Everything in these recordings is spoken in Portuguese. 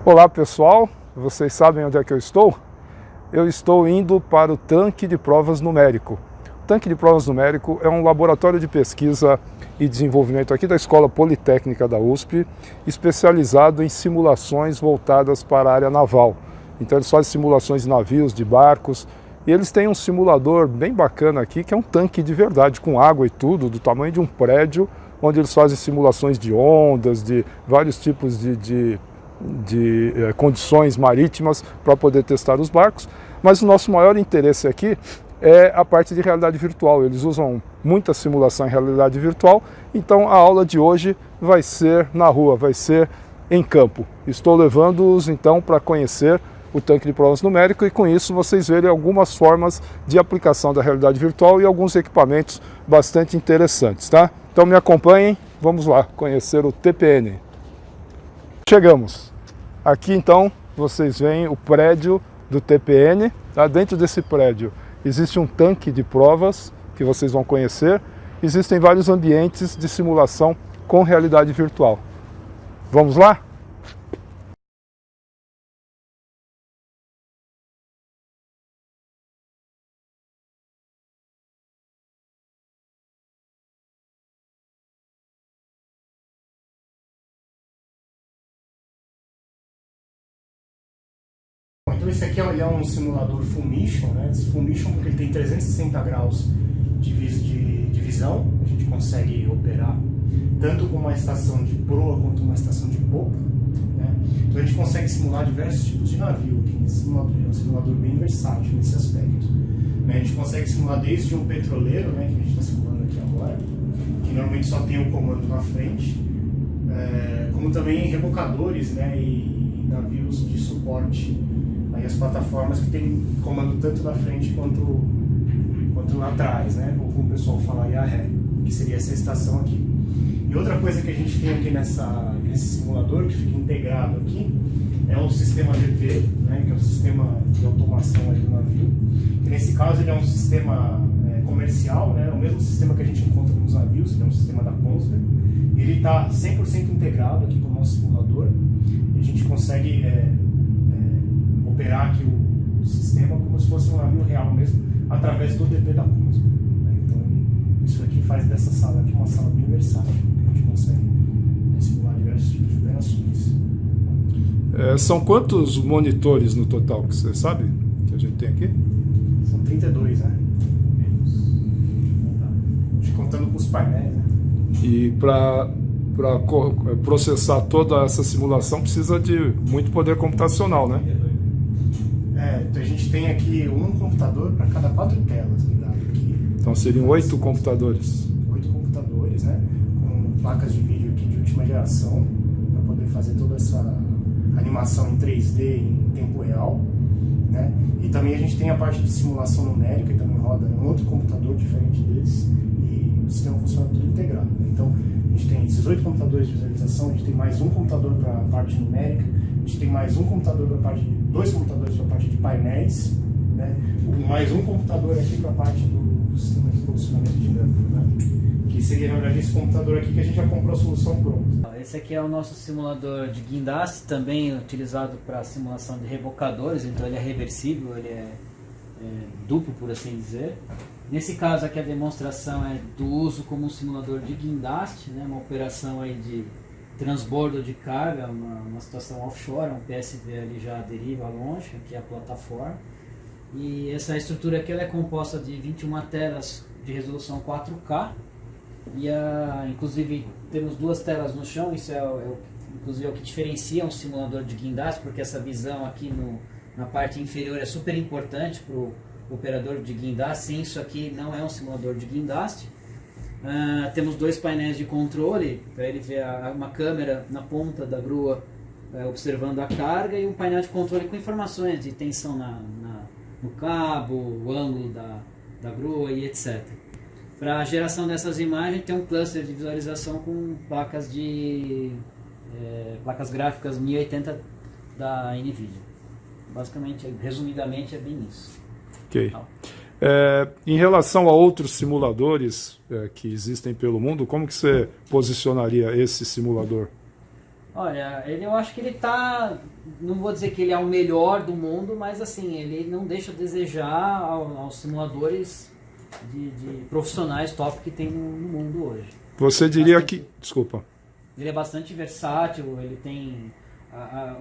Olá pessoal, vocês sabem onde é que eu estou? Eu estou indo para o tanque de provas numérico. O tanque de provas numérico é um laboratório de pesquisa e desenvolvimento aqui da Escola Politécnica da USP, especializado em simulações voltadas para a área naval. Então eles fazem simulações de navios, de barcos, e eles têm um simulador bem bacana aqui, que é um tanque de verdade, com água e tudo, do tamanho de um prédio, onde eles fazem simulações de ondas, de vários tipos de condições marítimas para poder testar os barcos, mas o nosso maior interesse aqui é a parte de realidade virtual. Eles usam muita simulação em realidade virtual, então a aula de hoje vai ser na rua, vai ser em campo. Estou levando-os então para conhecer o tanque de provas numérico e com isso vocês verem algumas formas de aplicação da realidade virtual e alguns equipamentos bastante interessantes, tá? Então me acompanhem, vamos lá conhecer o TPN. Chegamos. Aqui então vocês veem o prédio do TPN. Tá? Dentro desse prédio existe um tanque de provas que vocês vão conhecer. Existem vários ambientes de simulação com realidade virtual. Vamos lá? Então esse aqui é um simulador Full Mission, né? Esse Full Mission porque ele tem 360 graus de visão, a gente consegue operar tanto com uma estação de proa quanto uma estação de popa, né? Então a gente consegue simular diversos tipos de navio, que é um simulador bem versátil nesse aspecto, né? A gente consegue simular desde um petroleiro, né, que a gente está simulando aqui agora, que normalmente só tem o comando na frente, como também rebocadores, né, e navios de suporte aí as plataformas que tem comando tanto na frente quanto lá atrás, né? Ou como o pessoal fala aí, a ré, que seria essa estação aqui. E outra coisa que a gente tem aqui nesse simulador, que fica integrado aqui, é um sistema GP, né? Que é um sistema de automação aí do navio. Que nesse caso ele é um sistema comercial, né? É o mesmo sistema que a gente encontra nos navios, ele é um sistema da Kongsberg. Ele está 100% integrado aqui com o nosso simulador. E a gente consegue operar aqui o sistema como se fosse um navio real mesmo, através do DP da Kongsberg. Então, isso aqui faz dessa sala aqui uma sala bem versátil, que a gente consegue simular diversos tipos de operações. São quantos monitores no total que você sabe que a gente tem aqui? São 32, né? Contando com os painéis, né? E para processar toda essa simulação precisa de muito poder computacional, né? Então a gente tem aqui um computador para cada 4 telas ligado aqui. Então seriam 8 computadores. 8 computadores, né? Com placas de vídeo aqui de última geração, para poder fazer toda essa animação em 3D em tempo real, né? E também a gente tem a parte de simulação numérica, que também roda em outro computador diferente desse, e o sistema funciona tudo integrado, né? Então a gente tem esses 8 computadores de visualização, a gente tem mais um computador para a parte numérica, a gente tem mais um computador para a parte de 2 computadores para a parte de painéis, né? Mais um computador aqui para a parte do sistema de posicionamento dinâmico, né? Que seria, na verdade, esse computador aqui que a gente já comprou a solução pronta. Esse aqui é o nosso simulador de guindaste, também utilizado para simulação de rebocadores, então ele é reversível, ele é duplo, por assim dizer. Nesse caso aqui a demonstração é do uso como um simulador de guindaste, né? Uma operação aí de transbordo de carga, uma situação offshore, um PSV ali já à deriva longe, aqui é a plataforma. E essa estrutura aqui ela é composta de 21 telas de resolução 4K, e inclusive temos 2 telas no chão, isso inclusive é o que diferencia um simulador de guindaste, porque essa visão aqui na parte inferior é super importante para o operador de guindaste. Sem isso aqui não é um simulador de guindaste. Temos 2 painéis de controle, para ele ver uma câmera na ponta da grua observando a carga, e um painel de controle com informações de tensão no cabo, o ângulo da grua e etc. Para a geração dessas imagens tem um cluster de visualização com placas gráficas 1080 da NVIDIA. Basicamente, resumidamente, é bem isso. Ok. Em relação a outros simuladores que existem pelo mundo, como que você posicionaria esse simulador? Olha, eu acho que ele tá, não vou dizer que ele é o melhor do mundo, mas assim, ele não deixa a desejar aos simuladores de profissionais top que tem no mundo hoje. Você diria que... Desculpa. Ele é bastante versátil, ele tem...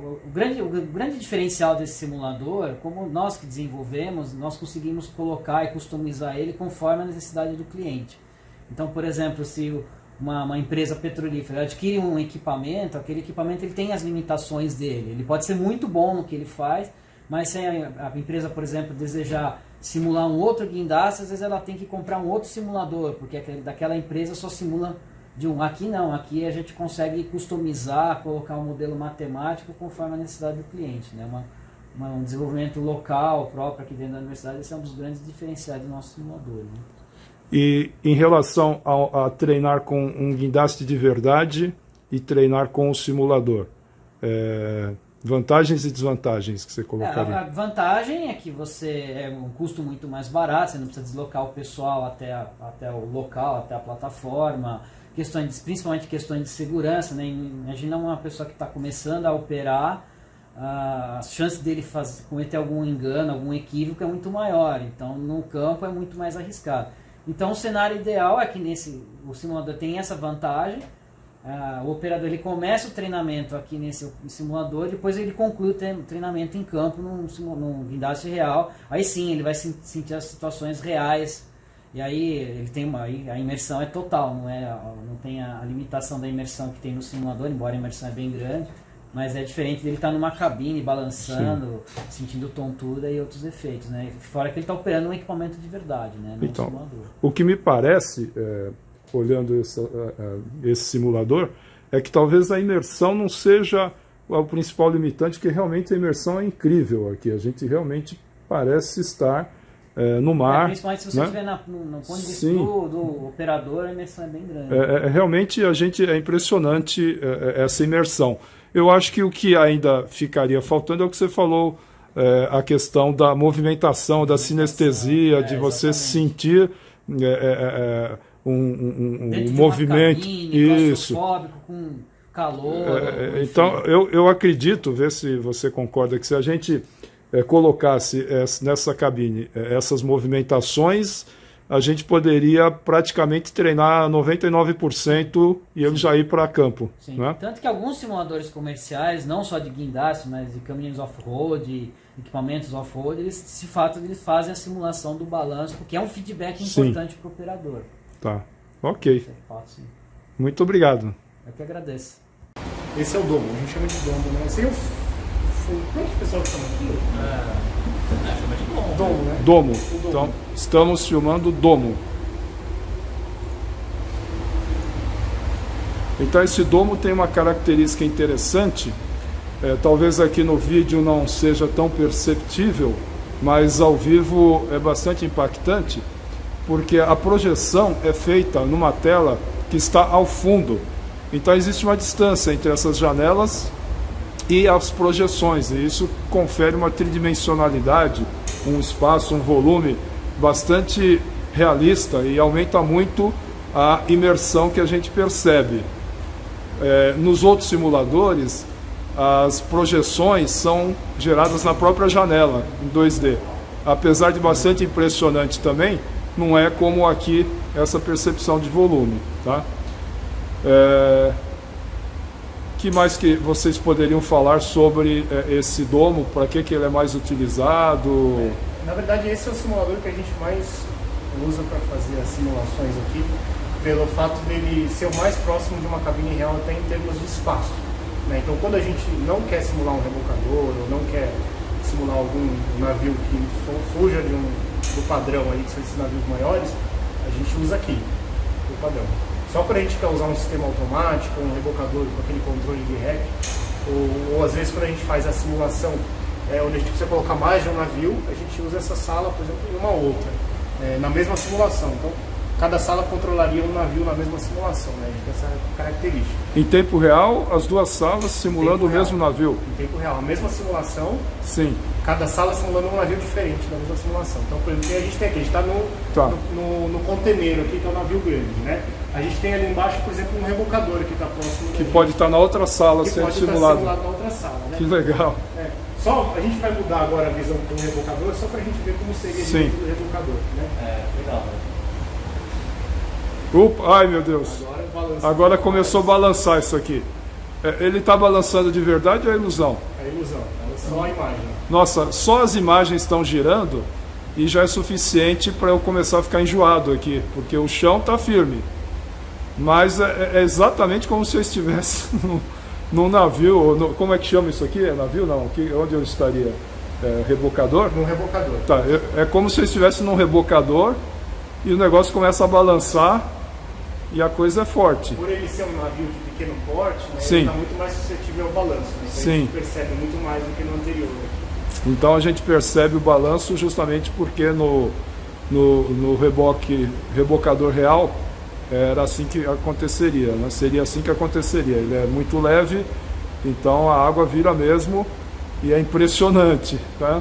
O grande diferencial desse simulador, como nós que desenvolvemos, nós conseguimos colocar e customizar ele conforme a necessidade do cliente. Então, por exemplo, se uma empresa petrolífera adquire um equipamento, aquele equipamento ele tem as limitações dele. Ele pode ser muito bom no que ele faz, mas se a empresa, por exemplo, desejar simular um outro guindaste, às vezes ela tem que comprar um outro simulador, porque daquela empresa só simula de um. Aqui não, aqui a gente consegue customizar, colocar um modelo matemático conforme a necessidade do cliente, né? Um desenvolvimento local próprio aqui dentro da universidade, esse é um dos grandes diferenciais do nosso simulador, né? E em relação a treinar com um guindaste de verdade e treinar com o simulador, vantagens e desvantagens que você colocaria? A vantagem é que é um custo muito mais barato, você não precisa deslocar o pessoal até o local, até a plataforma, principalmente questões de segurança, né? Imagina uma pessoa que está começando a operar, a chance dele cometer algum engano, algum equívoco é muito maior, então no campo é muito mais arriscado. Então o cenário ideal é que o simulador tem essa vantagem, o operador ele começa o treinamento aqui nesse simulador, depois ele conclui o treinamento em campo num guindaste real, aí sim ele vai sentir as situações reais, e aí ele tem a imersão é total, não tem a limitação da imersão que tem no simulador, embora a imersão é bem grande, mas é diferente dele estar numa cabine balançando, sentindo tontura e outros efeitos, né? Fora que ele está operando um equipamento de verdade, né? Então, simulador. O que me parece, olhando esse simulador, é que talvez a imersão não seja o principal limitante, que realmente a imersão é incrível aqui. A gente realmente parece estar no mar. Principalmente se você estiver no ponto de vista do operador, a imersão é bem grande. Realmente é impressionante essa imersão. Eu acho que o que ainda ficaria faltando é o que você falou, a questão da movimentação, da sinestesia, de você sentir um movimento. Isso. Com calor. Então, eu acredito, ver se você concorda, que se a gente colocasse nessa cabine essas movimentações, a gente poderia praticamente treinar 99% e ele já ir para campo. Sim. Né? Tanto que alguns simuladores comerciais, não só de guindaste, mas de caminhos off-road, equipamentos off-road, eles fazem a simulação do balanço, porque é um feedback importante para o operador. Tá, ok. Isso é fato, sim. Muito obrigado. Eu que agradeço. Esse é o domo, a gente chama de domo, né? Esse é como é que o pessoal chama aquilo? Chama de domo. Domo, né? Domo. Então, estamos filmando domo. Então, esse domo tem uma característica interessante. Talvez aqui no vídeo não seja tão perceptível, mas ao vivo é bastante impactante, porque a projeção é feita numa tela que está ao fundo. Então, existe uma distância entre essas janelas e as projeções, e isso confere uma tridimensionalidade, um espaço, um volume bastante realista e aumenta muito a imersão que a gente percebe. Nos outros simuladores, as projeções são geradas na própria janela, em 2D. Apesar de bastante impressionante também, não é como aqui essa percepção de volume. Tá? Que mais que vocês poderiam falar sobre esse domo? Para que ele é mais utilizado? Na verdade, esse é o simulador que a gente mais usa para fazer as simulações aqui, pelo fato dele ser o mais próximo de uma cabine real até em termos de espaço. Né? Então, quando a gente não quer simular um rebocador ou não quer simular algum navio que fuja do padrão, ali, que são esses navios maiores, a gente usa aqui, o padrão. Só quando a gente quer usar um sistema automático, um rebocador com aquele controle de rec, ou às vezes quando a gente faz a simulação, onde a gente precisa colocar mais de um navio, a gente usa essa sala, por exemplo, em uma outra, na mesma simulação. Então, cada sala controlaria um navio na mesma simulação, né? A gente tem essa característica. Em tempo real, as duas salas simulando o mesmo navio? Em tempo real, a mesma simulação. Sim. Cada sala simulando um navio diferente da mesma simulação. Então, por exemplo, a gente tem aqui, a gente está no conteneiro aqui, que é o navio grande, né? A gente tem ali embaixo, por exemplo, um rebocador que está próximo. Que pode estar na outra sala sendo simulado. Na outra sala, né? Que legal. É. Só, a gente vai mudar agora a visão com o rebocador, só para a gente ver como seria dentro do rebocador, né? Legal. Ai meu Deus, agora começou a balançar isso aqui. Ele está balançando de verdade ou é ilusão? É ilusão, é só a imagem. Nossa, só as imagens estão girando e já é suficiente para eu começar a ficar enjoado aqui, porque o chão está firme. Mas é exatamente como se eu estivesse num navio, como é que chama isso aqui? É navio? Não, onde eu estaria? Rebocador? Num rebocador. Tá, é como se eu estivesse num rebocador e o negócio começa a balançar. E a coisa é forte. Por ele ser um navio de pequeno porte, né, Sim. ele está muito mais suscetível ao balanço. Né? Então Sim. a gente percebe muito mais do que no anterior. Então a gente percebe o balanço justamente porque no rebocador real era assim que aconteceria, né? Seria assim que aconteceria. Ele é muito leve, então a água vira mesmo e é impressionante, tá?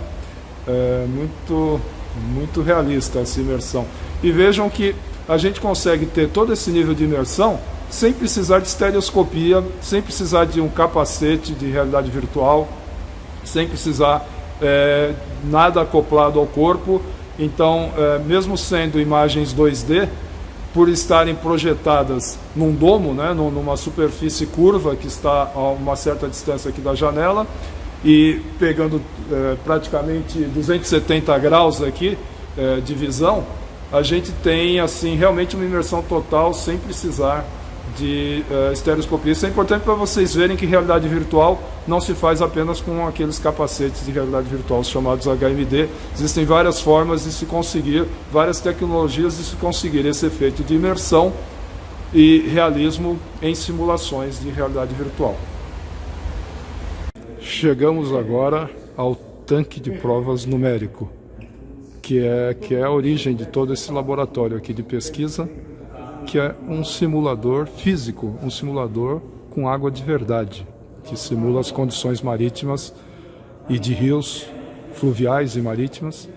É muito realista essa imersão. E vejam que a gente consegue ter todo esse nível de imersão sem precisar de estereoscopia, sem precisar de um capacete de realidade virtual, sem precisar nada acoplado ao corpo. Então, mesmo sendo imagens 2D, por estarem projetadas num domo, né, numa superfície curva que está a uma certa distância aqui da janela e pegando praticamente 270 graus aqui de visão, a gente tem assim realmente uma imersão total sem precisar de estereoscopia. Isso é importante para vocês verem que realidade virtual não se faz apenas com aqueles capacetes de realidade virtual chamados HMD. Existem várias formas de se conseguir, várias tecnologias de se conseguir esse efeito de imersão e realismo em simulações de realidade virtual. Chegamos agora ao tanque de provas numérico, que é a origem de todo esse laboratório aqui de pesquisa, que é um simulador físico, um simulador com água de verdade, que simula as condições marítimas e de rios fluviais e marítimas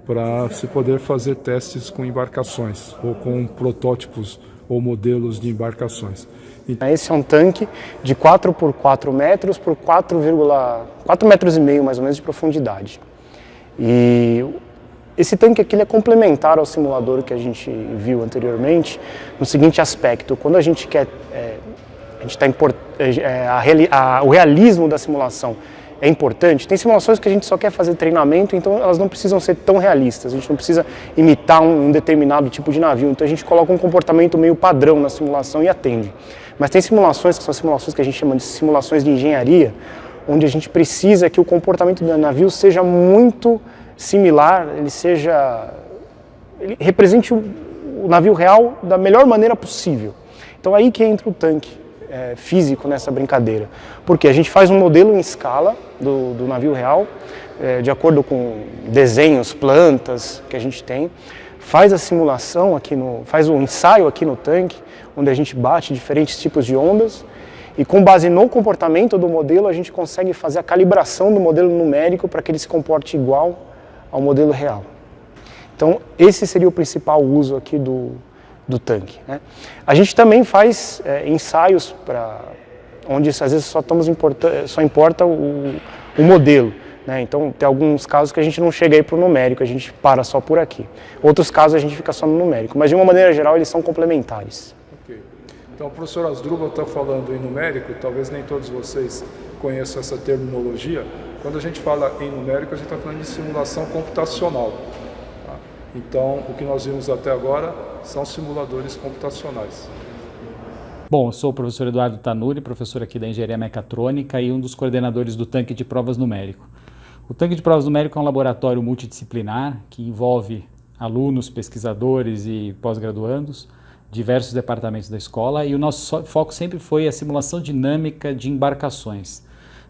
para se poder fazer testes com embarcações ou com protótipos ou modelos de embarcações. Esse é um tanque de 4 por 4 metros por 4,4 metros e meio mais ou menos de profundidade. E esse tanque aqui ele é complementar ao simulador que a gente viu anteriormente no seguinte aspecto: quando a gente quer, o realismo da simulação é importante. Tem simulações que a gente só quer fazer treinamento, então elas não precisam ser tão realistas, a gente não precisa imitar um determinado tipo de navio, então a gente coloca um comportamento meio padrão na simulação e atende. Mas tem simulações que são simulações que a gente chama de simulações de engenharia, onde a gente precisa que o comportamento do navio seja muito similar, ele represente o navio real da melhor maneira possível. Então aí que entra o tanque físico nessa brincadeira, porque a gente faz um modelo em escala do navio real, de acordo com desenhos, plantas que a gente tem, faz a simulação faz o ensaio aqui no tanque, onde a gente bate diferentes tipos de ondas, e com base no comportamento do modelo a gente consegue fazer a calibração do modelo numérico para que ele se comporte igual ao modelo real. Então esse seria o principal uso aqui do tanque, né? A gente também faz ensaios onde às vezes só importa o modelo, né? Então tem alguns casos que a gente não chega aí para o numérico, a gente para só por aqui. Outros casos a gente fica só no numérico, mas de uma maneira geral eles são complementares. Okay. Então o professor Asdrubal está falando em numérico, talvez nem todos vocês conheçam essa terminologia. Quando a gente fala em numérico, a gente está falando de simulação computacional. Tá? Então, o que nós vimos até agora são simuladores computacionais. Bom, eu sou o professor Eduardo Tanuri, professor aqui da Engenharia Mecatrônica e um dos coordenadores do Tanque de Provas Numérico. O Tanque de Provas Numérico é um laboratório multidisciplinar que envolve alunos, pesquisadores e pós-graduandos, diversos departamentos da escola, e o nosso foco sempre foi a simulação dinâmica de embarcações.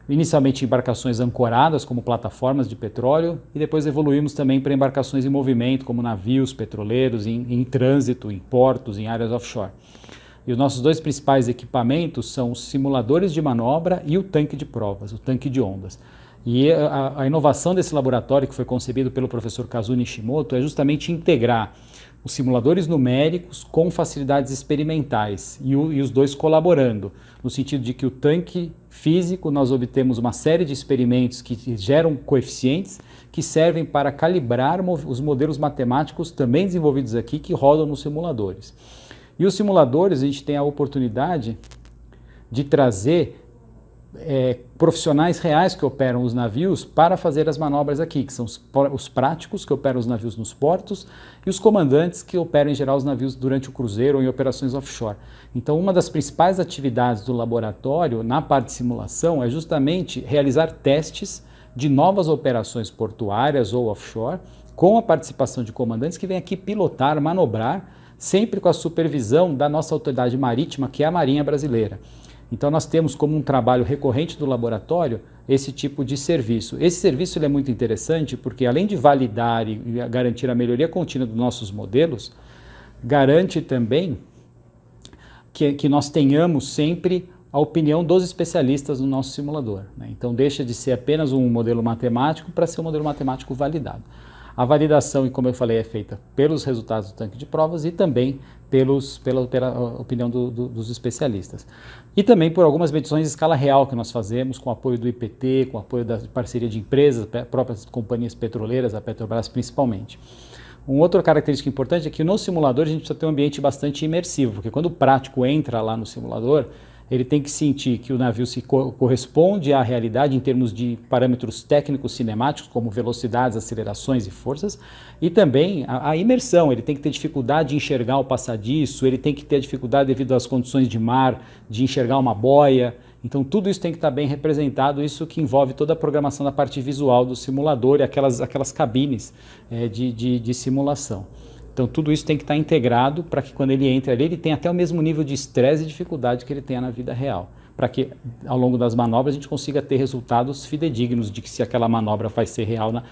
inicialmente embarcações ancoradas como plataformas de petróleo e depois evoluímos também para embarcações em movimento como navios petroleiros em trânsito, em portos, em áreas offshore. E os nossos dois principais equipamentos são os simuladores de manobra e o tanque de provas, o tanque de ondas. E a inovação desse laboratório que foi concebido pelo professor Kazuo Nishimoto é justamente integrar os simuladores numéricos com facilidades experimentais e os dois colaborando, no sentido de que o tanque físico nós obtemos uma série de experimentos que geram coeficientes que servem para calibrar os modelos matemáticos também desenvolvidos aqui que rodam nos simuladores. E os simuladores a gente tem a oportunidade de trazer profissionais reais que operam os navios para fazer as manobras aqui, que são os práticos que operam os navios nos portos e os comandantes que operam em geral os navios durante o cruzeiro ou em operações offshore. Então, uma das principais atividades do laboratório na parte de simulação é justamente realizar testes de novas operações portuárias ou offshore com a participação de comandantes que vêm aqui pilotar, manobrar, sempre com a supervisão da nossa autoridade marítima, que é a Marinha Brasileira. Então nós temos como um trabalho recorrente do laboratório esse tipo de serviço. Esse serviço ele é muito interessante porque além de validar e garantir a melhoria contínua dos nossos modelos, garante também que nós tenhamos sempre a opinião dos especialistas no nosso simulador, né? Então deixa de ser apenas um modelo matemático para ser um modelo matemático validado. A validação, como eu falei, é feita pelos resultados do tanque de provas e também pela opinião dos especialistas. E também por algumas medições de escala real que nós fazemos, com apoio do IPT, com apoio da parceria de empresas, próprias companhias petroleiras, a Petrobras principalmente. Uma outra característica importante é que no simulador a gente precisa ter um ambiente bastante imersivo, porque quando o prático entra lá no simulador, ele tem que sentir que o navio se corresponde à realidade em termos de parâmetros técnicos cinemáticos, como velocidades, acelerações e forças, e também a imersão. Ele tem que ter dificuldade de enxergar o passadiço, ele tem que ter dificuldade devido às condições de mar, de enxergar uma boia. Então tudo isso tem que estar bem representado, isso que envolve toda a programação da parte visual do simulador e aquelas cabines de simulação. Então tudo isso tem que estar integrado para que quando ele entre ali, ele tenha até o mesmo nível de estresse e dificuldade que ele tenha na vida real. Para que ao longo das manobras a gente consiga ter resultados fidedignos de que se aquela manobra vai ser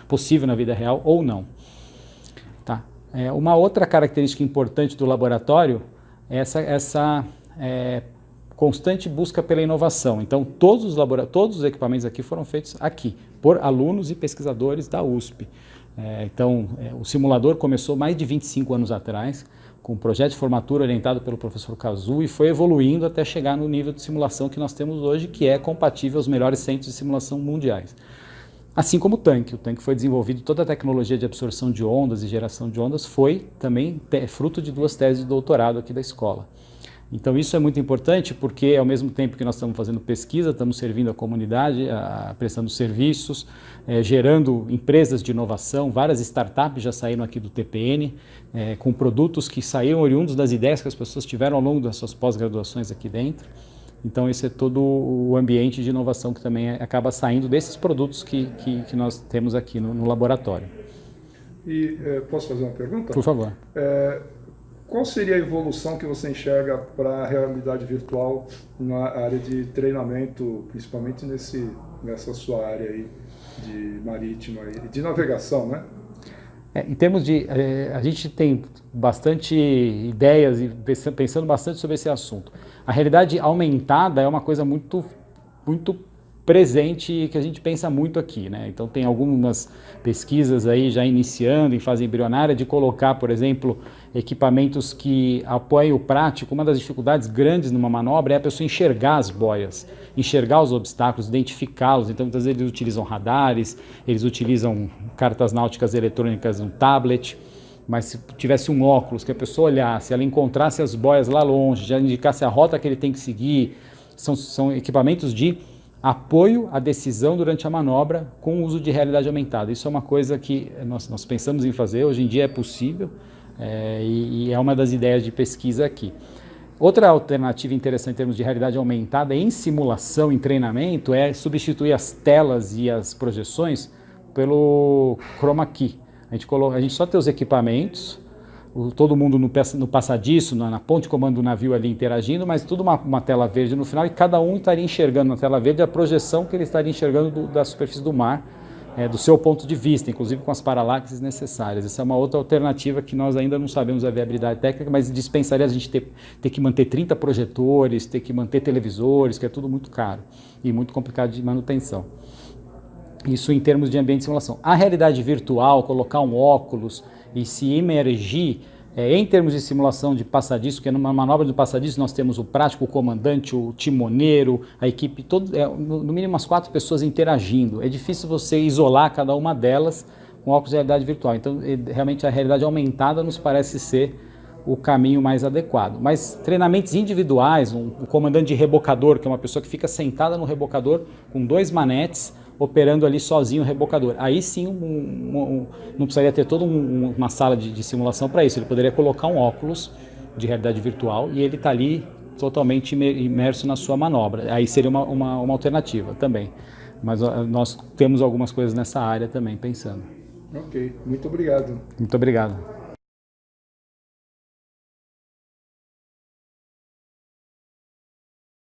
possível na vida real ou não. Tá? Uma outra característica importante do laboratório é essa constante busca pela inovação. Então todos os equipamentos aqui foram feitos aqui, por alunos e pesquisadores da USP. O simulador começou mais de 25 anos atrás, com um projeto de formatura orientado pelo professor Kazuo e foi evoluindo até chegar no nível de simulação que nós temos hoje, que é compatível aos melhores centros de simulação mundiais. Assim como o tanque foi desenvolvido, toda a tecnologia de absorção de ondas e geração de ondas foi também fruto de 2 teses de doutorado aqui da escola. Então isso é muito importante porque ao mesmo tempo que nós estamos fazendo pesquisa, estamos servindo a comunidade, prestando serviços, gerando empresas de inovação, várias startups já saíram aqui do TPN, com produtos que saíram oriundos das ideias que as pessoas tiveram ao longo das suas pós-graduações aqui dentro. Então esse é todo o ambiente de inovação que também acaba saindo desses produtos que nós temos aqui no laboratório. E posso fazer uma pergunta? Por favor. Qual seria a evolução que você enxerga para a realidade virtual na área de treinamento, principalmente nessa sua área aí de marítima e de navegação, né? Em termos de... a gente tem bastante ideias e pensando bastante sobre esse assunto. A realidade aumentada é uma coisa muito presente e que a gente pensa muito aqui, né? Então tem algumas pesquisas aí já iniciando em fase embrionária de colocar, por exemplo, equipamentos que apoiem o prático. Uma das dificuldades grandes numa manobra é a pessoa enxergar as boias, enxergar os obstáculos, identificá-los. Então muitas vezes eles utilizam radares, eles utilizam cartas náuticas eletrônicas no tablet, mas se tivesse um óculos que a pessoa olhasse, ela encontrasse as boias lá longe, já indicasse a rota que ele tem que seguir, são equipamentos de apoio à decisão durante a manobra com o uso de realidade aumentada. Isso é uma coisa que nós pensamos em fazer, hoje em dia é possível e é uma das ideias de pesquisa aqui. Outra alternativa interessante em termos de realidade aumentada em simulação, em treinamento, é substituir as telas e as projeções pelo chroma key. A gente só tem os equipamentos, todo mundo no passadiço, na ponte de comando do navio ali interagindo, mas tudo uma tela verde no final, e cada um estaria enxergando na tela verde a projeção que ele estaria enxergando da superfície do mar, do seu ponto de vista, inclusive com as paralaxes necessárias. Essa é uma outra alternativa que nós ainda não sabemos a viabilidade técnica, mas dispensaria a gente ter que manter 30 projetores, ter que manter televisores, que é tudo muito caro e muito complicado de manutenção. Isso em termos de ambiente de simulação. A realidade virtual, colocar um óculos e se imergir, em termos de simulação de passadiço, porque numa manobra de passadiço nós temos o prático, o comandante, o timoneiro, a equipe, no mínimo umas 4 pessoas interagindo. É difícil você isolar cada uma delas com óculos de realidade virtual. Então, realmente a realidade aumentada nos parece ser o caminho mais adequado. Mas treinamentos individuais, um comandante de rebocador, que é uma pessoa que fica sentada no rebocador com 2 manetes, operando ali sozinho o rebocador. Aí sim não precisaria ter toda uma sala de simulação para isso. Ele poderia colocar um óculos de realidade virtual e ele está ali totalmente imerso na sua manobra. Aí seria uma alternativa também. Mas nós temos algumas coisas nessa área também pensando. Ok, muito obrigado. Muito obrigado.